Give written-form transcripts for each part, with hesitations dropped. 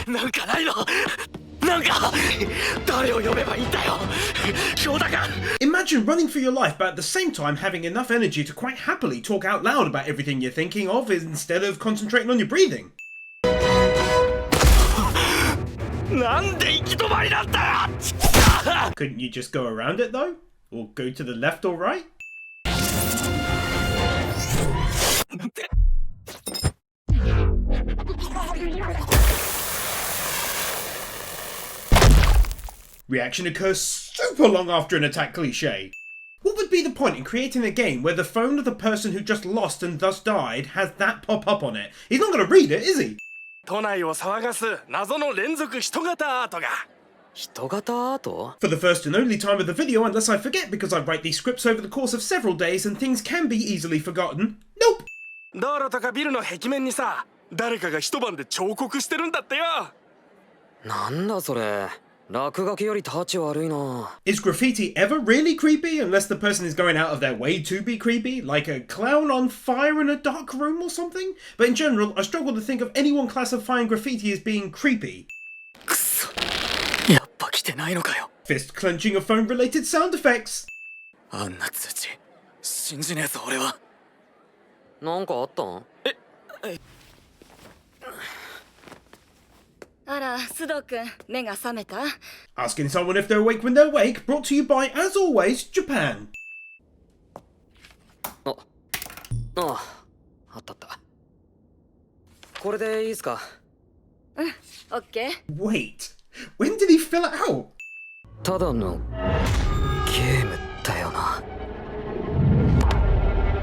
なんかないの？なんか誰を呼べばいいんだよ。翔太か。 Imagine running for your life but at the same time having enough energy to quite happily talk out loud about everything you're thinking of instead of concentrating on your breathing. なんで行き止まりなんだよ。 Couldn't you just go around it though? Or go to the left or right? Reaction occurs super long after an attack cliche. What would be the point in creating a game where the phone of the person who just lost and thus died has that pop up on it? He's not going to read it, is he? 都内を騒がす謎の連続人型アートが。人型アート? For the first and only time of the video, unless I forget because I write these scripts over the course of several days and things can be easily forgotten. Nope! 道路とかビルの壁面にさ、誰かが一晩で彫刻してるんだってよ。なんだそれ。落書きよりタチ悪いな。 Is graffiti ever really creepy unless the person is going out of their way to be creepy? Like a clown on fire in a dark room or something? But in general, I struggle to think of anyone classifying graffiti as being creepy. くそ。やっぱ来てないのかよ。 Fist clenching of phone related sound effects. あんな通知、信じねえぞ俺は。なんかあったん？あら、須藤くん、目が覚めた？ Asking someone if they're awake when they're awake, brought to you by, as always, Japan. あったあった。これでいいですか？うん、オッケー。 Wait, when did he fill it out? ただのゲームだよな。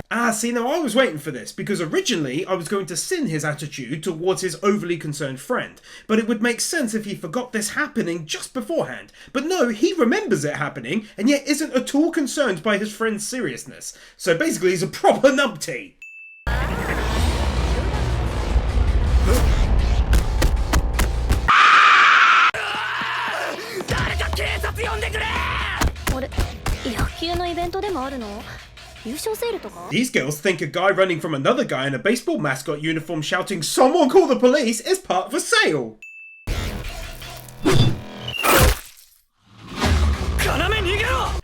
Ah, see, now I was waiting for this, because originally I was going to sin his attitude towards his overly concerned friend, but it would make sense if he forgot this happening just beforehand. But no, he remembers it happening, and yet isn't at all concerned by his friend's seriousness. So basically he's a proper numpty. 誰か警察呼んでくれ！あれ、野球のイベントでもあるの？ These girls think a guy running from another guy in a baseball mascot uniform shouting "Someone call the police" is part of a sale.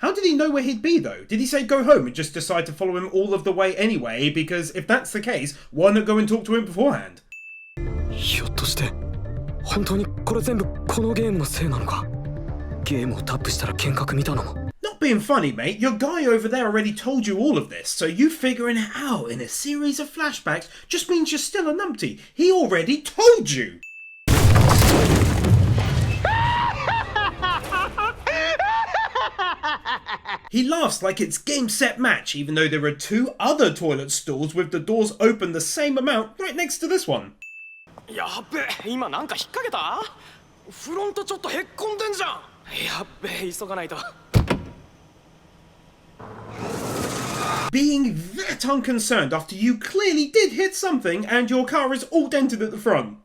How did he know where he'd be though? Did he say go home and just decide to follow him all of the way anyway? Because if that's the case, why not go and talk to him beforehand? ひょっとして本当にこれ全部このゲームのせいなのか？ゲームをタップしたら幻覚見たのも。 Not being funny, mate, your guy over there already told you all of this, so you figuring it out in a series of flashbacks just means you're still a numpty. He already told you! He laughs like it's game set match, even though there are two other toilet stalls with the doors open the same amount right next to this one. やっべ、今なんか引っ掛けた？フロントちょっとへっこんでんじゃん。やっべ、急がないと。 Being that unconcerned after you clearly did hit something and your car is all dented at the front.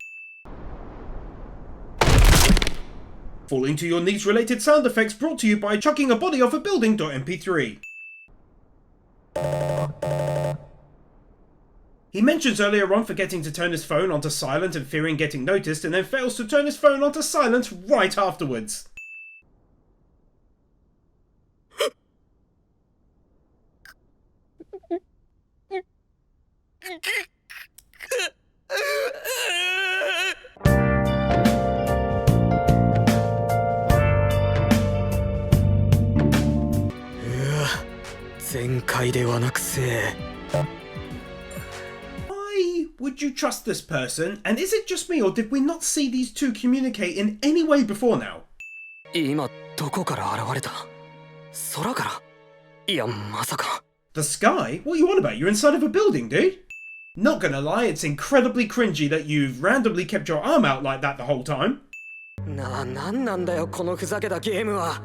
Falling to your knees related sound effects brought to you by chucking a body off a building.mp3. He mentions earlier on forgetting to turn his phone onto silent and fearing getting noticed, and then fails to turn his phone onto silent right afterwards. Why would you trust this person? And is it just me, or did we not see these two communicate in any way before now? 今どこから現れた？空から？いやまさか。 The sky? What are you on about? You're inside of a building, dude. Not gonna lie, it's incredibly cringy that you've randomly kept your arm out like that the whole time. なんなんだよこのふざけたゲームは。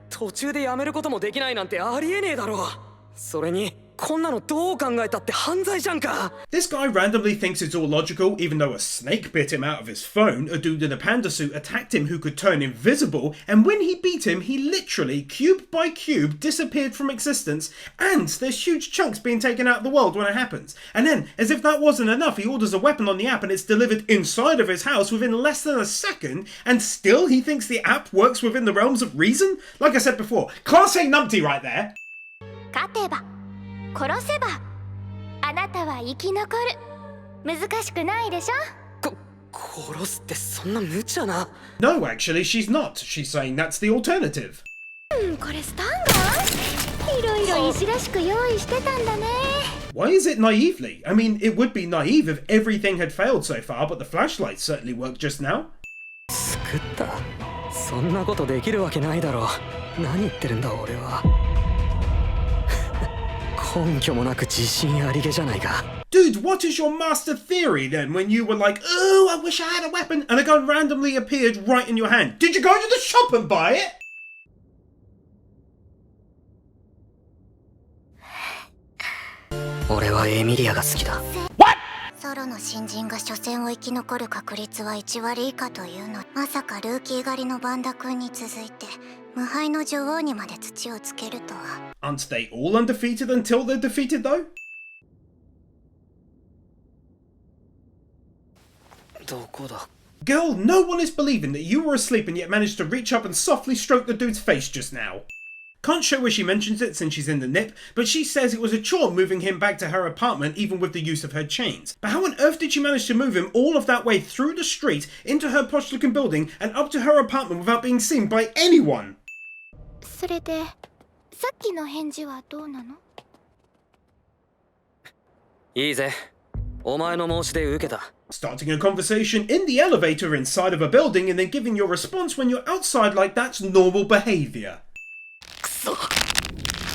途中でやめることもできないなんてありえねえだろ。それにこんなのどう考えたって犯罪じゃんか。 This guy randomly thinks it's all logical, even though a snake bit him out of his phone, a dude in a panda suit attacked him who could turn invisible, and when he beat him, he literally, cube by cube, disappeared from existence, and there's huge chunks being taken out of the world when it happens. And then, as if that wasn't enough, he orders a weapon on the app and it's delivered inside of his house within less than a second, and still he thinks the app works within the realms of reason? Like I said before, Class A numpty right there. 勝てば殺せばあなたは生き残る。難しくないでしょ。殺すってそんな無茶な。 No, actually, she's not. She's saying that's the alternative. これスタンガン？いろいろいじらしく用意してたんだね。 Why is it naively? I mean, it would be naive if everything had failed so far, but the flashlight certainly worked just now. 作った？そんなことできるわけないだろう。何言ってるんだ俺は。根拠もなく自信ありげじゃないか。 Dude, what is your master theory then when you were like, oh, I wish I had a weapon, and a gun randomly appeared right in your hand? Did you go to the shop and buy it? 俺はエミリアが好きだ。 ソロの新人が初戦を生き残る確率は1割以下というの。まさかルーキー狩りのバンダ君に続いて無敗の女王にまで土をつけるとは。 Aren't they all undefeated until they're defeated though? どこだ？ Girl, no one is believing that you were asleep and yet managed to reach up and softly stroke the dude's face just now. Can't show where she mentions it since she's in the nip, but she says it was a chore moving him back to her apartment even with the use of her chains. But how on earth did she manage to move him all of that way through the street, into her posh looking building, and up to her apartment without being seen by anyone? それでさっきの返事はどうなの？いいぜ。お前の申し出受けた。 Starting a conversation in the elevator inside of a building and then giving your response when you're outside like that's normal behavior.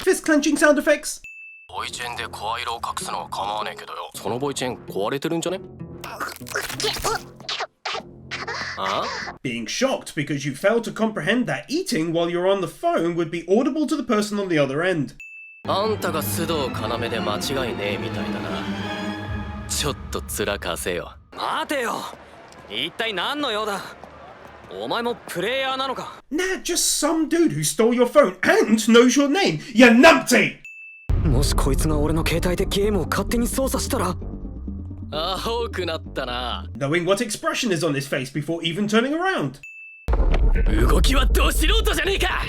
Fist clenching sound effects. ボイチェンで声色を隠すのは構わねえけどよ。そのボイチェン壊れてるんじゃね？あ？ Being shocked because you failed to comprehend that eating while you're on the phone would be audible to the person on the other end. あんたが須藤要で間違いねえみたいだな。ちょっと面貸せよ。待てよ。一体何の用だ？お前もプレイヤーなのか？ Nah, just some dude who stole your phone and knows your name, you numpty! もしこいつが俺の携帯でゲームを勝手に操作したら？アホくなったな。 Knowing what expression is on his face before even turning around. 動きはど素人じゃねえか。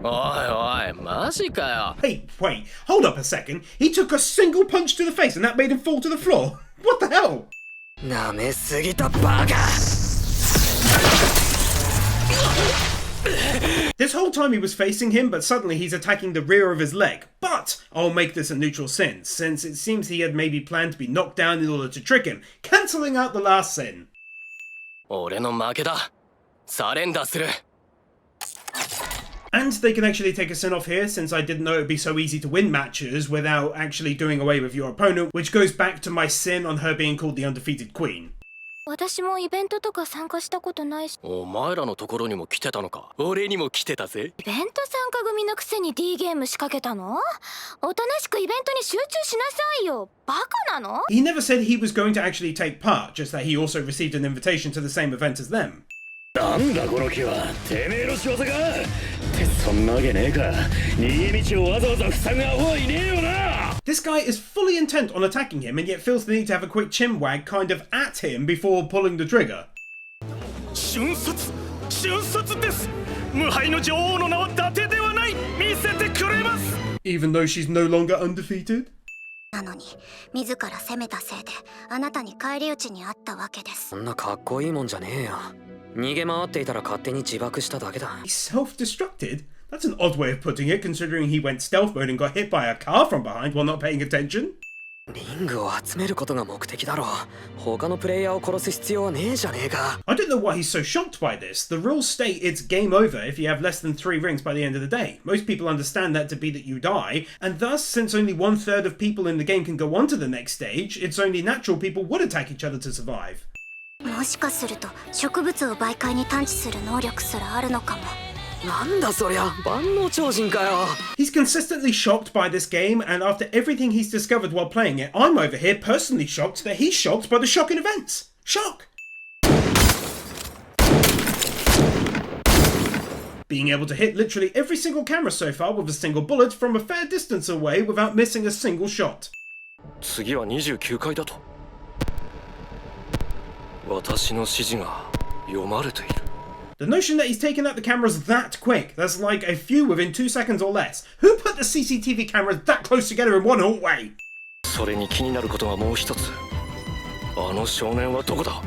おいおい、マジかよ。 Hey, wait, hold up a second. He took a single punch to the face and that made him fall to the floor. What the hell? なめすぎたバカ。 This whole time he was facing him, but suddenly he's attacking the rear of his leg. But I'll make this a neutral sin, since it seems he had maybe planned to be knocked down in order to trick him, cancelling out the last sin. 俺の負けだ。サレンダーする。 And they can actually take a sin off here, since I didn't know it'd be so easy to win matches without actually doing away with your opponent, which goes back to my sin on her being called the undefeated queen. 私もイベントとか参加したことないし。お前らのところにも来てたのか。俺にも来てたぜ。イベント参加組のくせに D ゲーム仕掛けたの？おとなしくイベントに集中しなさいよ。バカなの？ He never said he was going to actually take part, just that he also received an invitation to the same event as them. なんだこの木はてめえの仕業かってそんなわけねえか逃げ道をわざわざ塞ぐアホはいねえよな This guy is fully intent on attacking him and yet feels the need to have a quick chin wag kind of at him before pulling the trigger. 瞬殺です無敗の女王の名は伊達ではない見せてくれます Even though she's no longer undefeated? なのに自ら責めたせいであなたに返り討ちにあったわけです。そんなかっこいいもんじゃねえよ。逃げ回っていたら勝手に自爆しただけだ。 Self-destructed? That's an odd way of putting it, considering he went stealth mode and got hit by a car from behind while not paying attention. リングを集めることが目的だろう。他のプレイヤーを殺す必要はねえじゃねえか。 I don't know why he's so shocked by this. The rules state it's game over if you have less than 3 rings by the end of the day. Most people understand that to be that you die, and thus, since only 1/3 of people in the game can go on to the next stage, it's only natural people would attack each other to survive. もしかすると植物を媒介に探知する能力すらあるのかも。なんだそりゃ、万能超人かよ。 He's consistently shocked by this game, and after everything he's discovered while playing it, I'm over here personally shocked that he's shocked by the shocking events. Shock! Being able to hit literally every single camera so far with a single bullet from a fair distance away without missing a single shot. 次は29階だと。私の指示が読まれている。 The notion that he's taken out the cameras that quick, that's like a few within 2 seconds or less. Who put the CCTV cameras that close together in one hallway? それに気になることがもう一つ。あの少年はどこだ？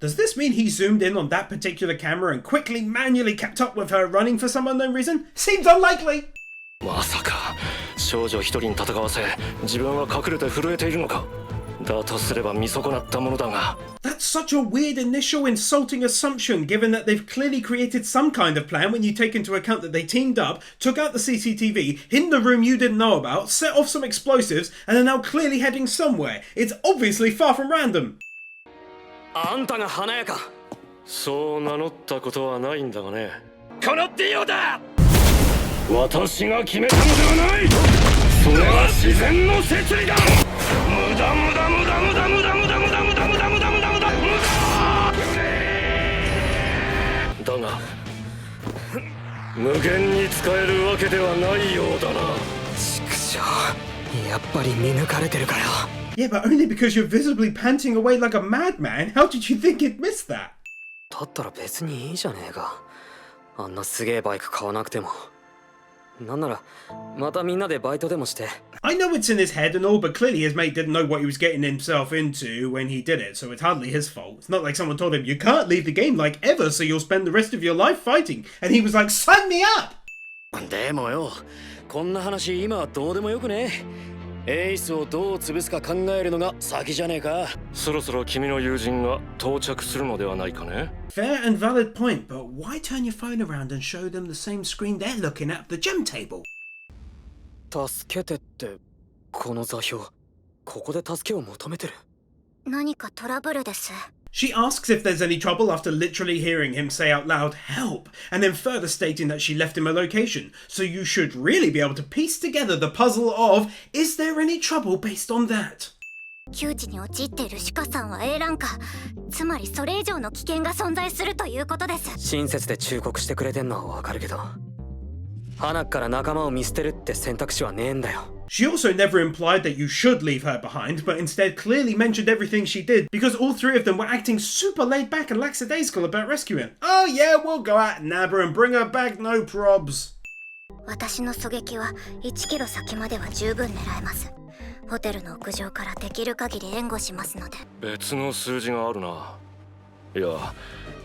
Does this mean he zoomed in on that particular camera and quickly manually kept up with her running for some unknown reason? Seems unlikely! まさか少女一人に戦わせ自分は隠れて震えているのか。だとすれば見損なったものだが。 That's such a weird initial insulting assumption given that they've clearly created some kind of plan when you take into account that they teamed up, took out the CCTV, hid the room you didn't know about, set off some explosives, and are now clearly heading somewhere. It's obviously far from random. あんたが華やか。そう名乗ったことはないんだがね。このディオだ。私が決めたのではない。それは自然の摂理だ。無駄無駄無駄無駄無駄無駄無駄無駄無駄無駄無駄無駄無駄。だが無限に使えるわけではないようだな。畜生、やっぱり見抜かれてるかよ。 Yeah, but only because you're visibly panting away like a madman. How did you think you'd miss that? だったら別にいいじゃねえか。あんなすげえバイク買わなくても。なんならまたみんなでバイトでもして。 I know it's in his head and all, but clearly his mate didn't know what he was getting himself into when he did it, so it's hardly his fault. It's not like someone told him, you can't leave the game like ever, so you'll spend the rest of your life fighting. And he was like, sign me up! でもよ、こんな話今はどうでもよくね。エースをどう潰すか考えるのが先じゃねえか。そろそろ君の友人が到着するのではないかね。 Fair and valid point, but why turn your phone around and show them the same screen they're looking at the gym table? 助けてってこの座標、ここで助けを求めてる。何かトラブルです。 She asks if there's any trouble after literally hearing him say out loud, help, and then further stating that she left him a location. So you should really be able to piece together the puzzle of, is there any trouble based on that? 窮地に陥っている鹿さんは A ランカー、つまりそれ以上の危険が存在するということです。親切で忠告してくれてんのはわかるけど、花から仲間を見捨てるって選択肢はねえんだよ。 She also never implied that you should leave her behind, but instead clearly mentioned everything she did because all three of them were acting super laid back and lackadaisical about rescuing. Oh yeah, we'll go out and nab her and bring her back, no probs. 私の狙撃は1キロ先までは十分狙えます。ホテルの屋上からできる限り援護しますので。別の数字があるな。いや、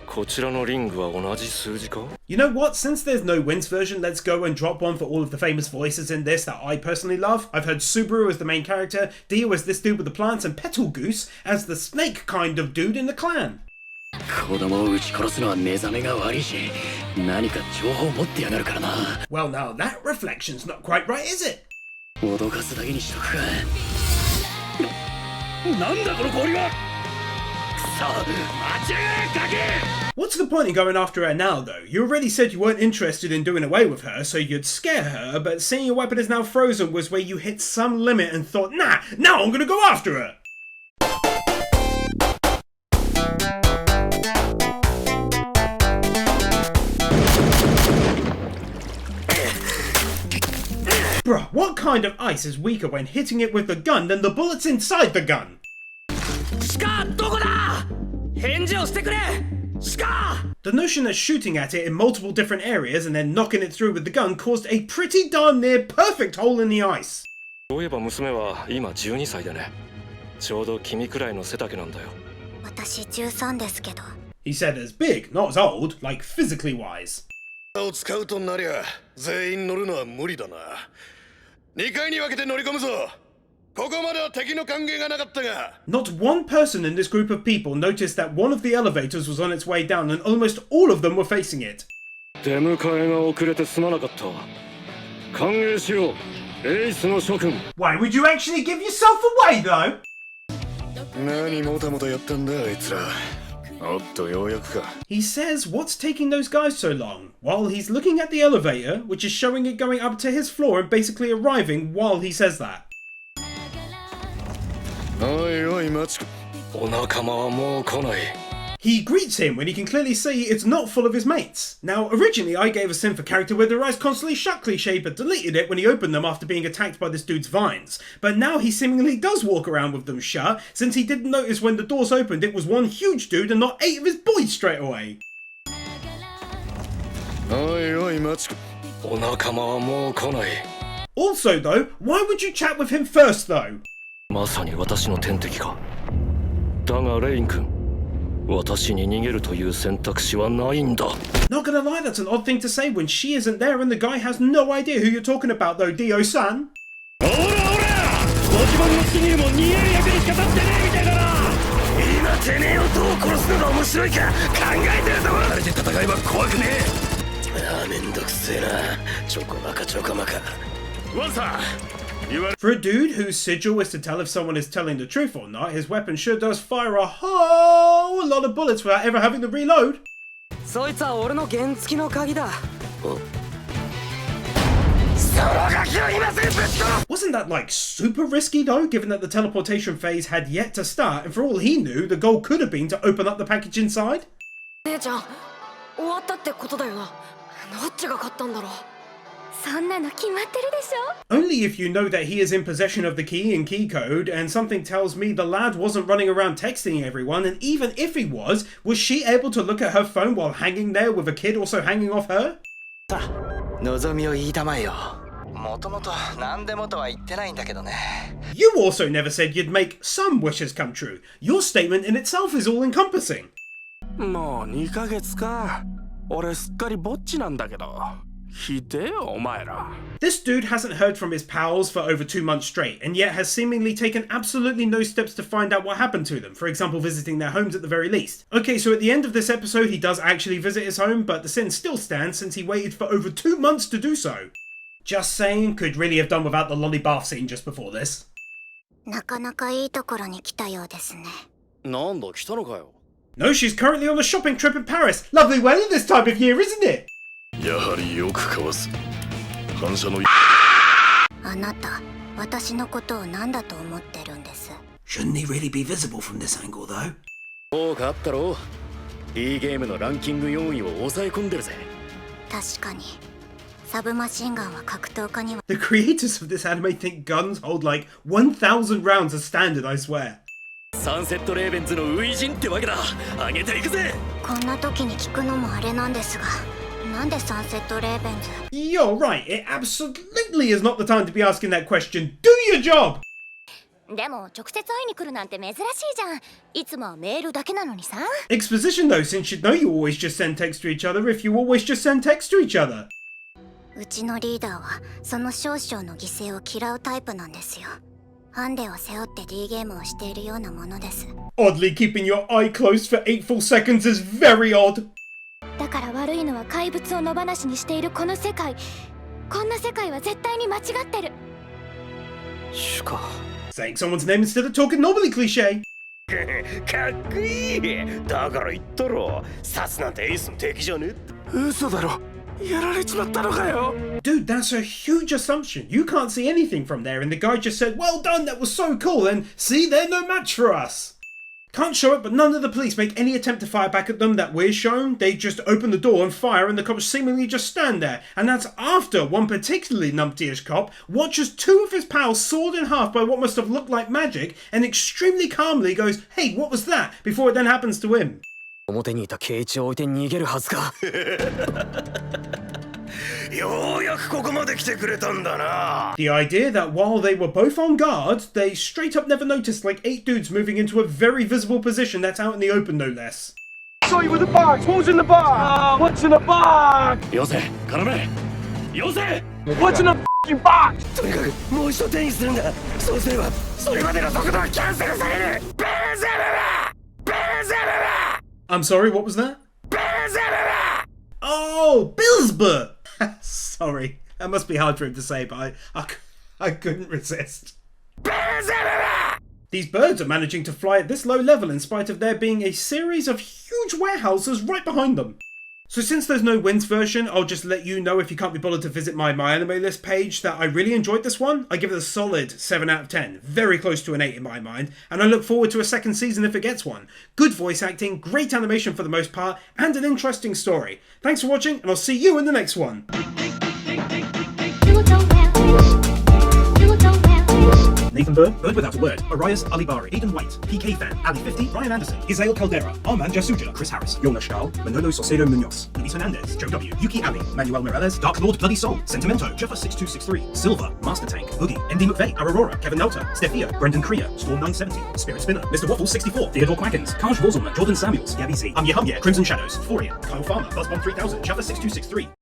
こちらのリングは同じ数字か? You know what? Since there's no wins version, let's go and drop one for all of the famous voices in this that I personally love. I've heard Subaru as the main character, Dio as this dude with the plants, and Petal Goose as the snake kind of dude in the clan. 子供を撃ち殺すのは目覚めが悪いし、何か情報持ってやがるからな。Well, now that reflection's not quite right, is it? 脅かすだけにしとくか。なんだこの氷は。くそ、待ちやがれガキ。 What's the point in going after her now, though? You already said you weren't interested in doing away with her, so you'd scare her, but seeing your weapon is now frozen was where you hit some limit and thought, nah, now I'm gonna go after her! Bruh, what kind of ice is weaker when hitting it with the gun than the bullets inside the gun? シカ、どこだ？返事をしてくれ！シカ！ The notion that shooting at it in multiple different areas and then knocking it through with the gun caused a pretty darn near perfect hole in the ice. そういえば娘は今12歳でね。ちょうど君くらいの背丈なんだよ。私13ですけど。 He said as big, not as old, like physically wise. を使うとなりゃ全員乗るのは無理だな。2階に分けて乗り込むぞ。ここまでは敵の関係がなかったが。 Not one person in this group of people noticed that one of the elevators was on its way down and almost all of them were facing it. 出迎えが遅れてすまなかった。歓迎しよう、エースの諸君。 Why would you actually give yourself away though? 何もたもたやったんだあいつら。おっとようやくか。 He says, what's taking those guys so long? While he's looking at the elevator, which is showing it going up to his floor and basically arriving while he says that. おいおい待ち。お仲間はもう来ない。 He greets him when he can clearly see it's not full of his mates. Now, originally I gave a sin for character with their eyes constantly shut cliche, but deleted it when he opened them after being attacked by this dude's vines. But now he seemingly does walk around with them shut, since he didn't notice when the doors opened it was one huge dude and not 8 of his boys straight away. おいおい待ち。お仲間はもう来ない。 Also though, why would you chat with him first though? まさに私の天敵か。だがレイン君、私に逃げるという選択肢はないんだ。 Not gonna lie, that's an odd thing to say when she isn't there and the guy has no idea who you're talking about though, Dio-san. ほらほらご自分の死にも逃げる役にしか立ってねえみたいだな。今てめえをどう殺すのが面白いか考えてるところ。慣れて戦えば怖くねえ。ああ、めんどくせえな。ちょこまかちょこまか。ワンさん。 For a dude whose sigil is to tell if someone is telling the truth or not, his weapon sure does fire a whole lot of bullets without ever having to reload. そいつは俺の原付の鍵だ。 Wasn't that like super risky though, given that the teleportation phase had yet to start, and for all he knew, the goal could have been to open up the package inside? 姉ちゃん、終わったってことだよな。どっちが勝ったんだろう。そんなの決まってるでしょ。 Only if you know that he is in possession of the key and key code, and something tells me the lad wasn't running around texting everyone, and even if he was she able to look at her phone while hanging there with a kid also hanging off her? 望みを言いたまえよ。もともと何でもとは言ってないんだけどね。 You also never said you'd make some wishes come true. Your statement in itself is all-encompassing. もう2ヶ月か。俺すっかりぼっちなんだけど。ひでえよお前ら。 This dude hasn't heard from his pals for over 2 months straight, and yet has seemingly taken absolutely no steps to find out what happened to them, for example visiting their homes at the very least. Okay, so at the end of this episode he does actually visit his home, but the sin still stands since he waited for over 2 months to do so. Just saying, could really have done without the lolly bath scene just before this. なかなかいいところに来たようですね。なんだ来たのかよ。 No, she's currently on a shopping trip in Paris. Lovely weather this time of year, isn't it? やはりよくかわす。反射の。あなた、私のことを何だと思ってるんです。 Shouldn't he really be visible from this angle though? 効果あったろ。いいゲームのランキング4位を抑え込んでるぜ。確かに。サブマシンガンは格闘家には。 The creators of this anime think guns hold like 1,000 rounds as standard, I swear. サンセットレーベンズの初陣ってわけだ。上げていくぜ。こんな時に聞くのもあれなんですが。なんでサンセットレーベンズ You're right, it absolutely is not the time to be asking that question. Do your job! でも直接会いに来るなんて珍しいじゃん。いつもはメールだけなのにさ。 Exposition though, since you'd know you always just send text to each other if you always just send text to each other. うちのリーダーはその少々の犠牲を嫌うタイプなんですよ。ハンデを背負って D ゲームをしているようなものです。 Oddly keeping your eye closed for 8 full seconds is very odd. だから悪いのは怪物を野放しにしているこの世界。こんな世界は絶対に間違ってる。シュカ。 Saying someone's name instead of talking normally cliche. かっこいい。だから言ったろ。サスなんてエースの敵じゃねえ。嘘だろ。やられちまったのかよ。 Dude, that's a huge assumption. You can't see anything from there, and the guy just said, well done, that was so cool, and see, they're no match for us. Can't show it, but none of the police make any attempt to fire back at them that we're shown. They just open the door and fire, and the cops seemingly just stand there. And that's after one particularly numpty-ish cop watches 2 of his pals sawed in half by what must have looked like magic, and extremely calmly goes, hey, what was that? Before it then happens to him. 表にいた圭一を置いて逃げるはずか。ようやくここまで来てくれたんだな。 The idea that while they were both on guard, they straight up never noticed like 8 dudes moving into a very visible position that's out in the open, no less. Saw you with the box. Who's in the box? What's in the box? よせ、絡め。よせ。 What's in the f***ing box? とにかくもう一度手にするんだ。そうすればそれまでの速度はキャンセルされる。ベルゼブラ！ベルゼブラ！ I'm sorry, what was that? Oh, Billsborough! Sorry, that must be hard for him to say, but I couldn't resist. The These birds are managing to fly at this low level in spite of there being a series of huge warehouses right behind them. So since there's no wins version, I'll just let you know if you can't be bothered to visit my anime list page that I really enjoyed this one. I give it a solid 7 out of 10, very close to an 8 in my mind, and I look forward to a second season if it gets one. Good voice acting, great animation for the most part, and an interesting story. Thanks for watching, and I'll see you in the next one. Nathan Bird, Bird Without a Word, Arias Alibari, Aidan White, PK Fan, Ali 50, Ryan Anderson, Isael Caldera, Armand Jasuja, Chris Harris, Jonas Stahl, Manolo Saucedo Munoz, Luis Hernandez, Joe W, Yuki Ali, Manuel Morales, Dark Lord Bloody Soul, Sentimento, Jeffa 6263, Silva, Master Tank, Boogie, MD McVeigh, Aurora, Kevin Nelta, Stefia, Brendan Kriya, Storm 970, Spirit Spinner, Mr. Waffle 64, Theodore Quackens, Kaj Roselman, Jordan Samuels, Gabby Z, Crimson Shadows, Forian, Kyle Farmer, Buzzbomb 3000, Jeffa 6263.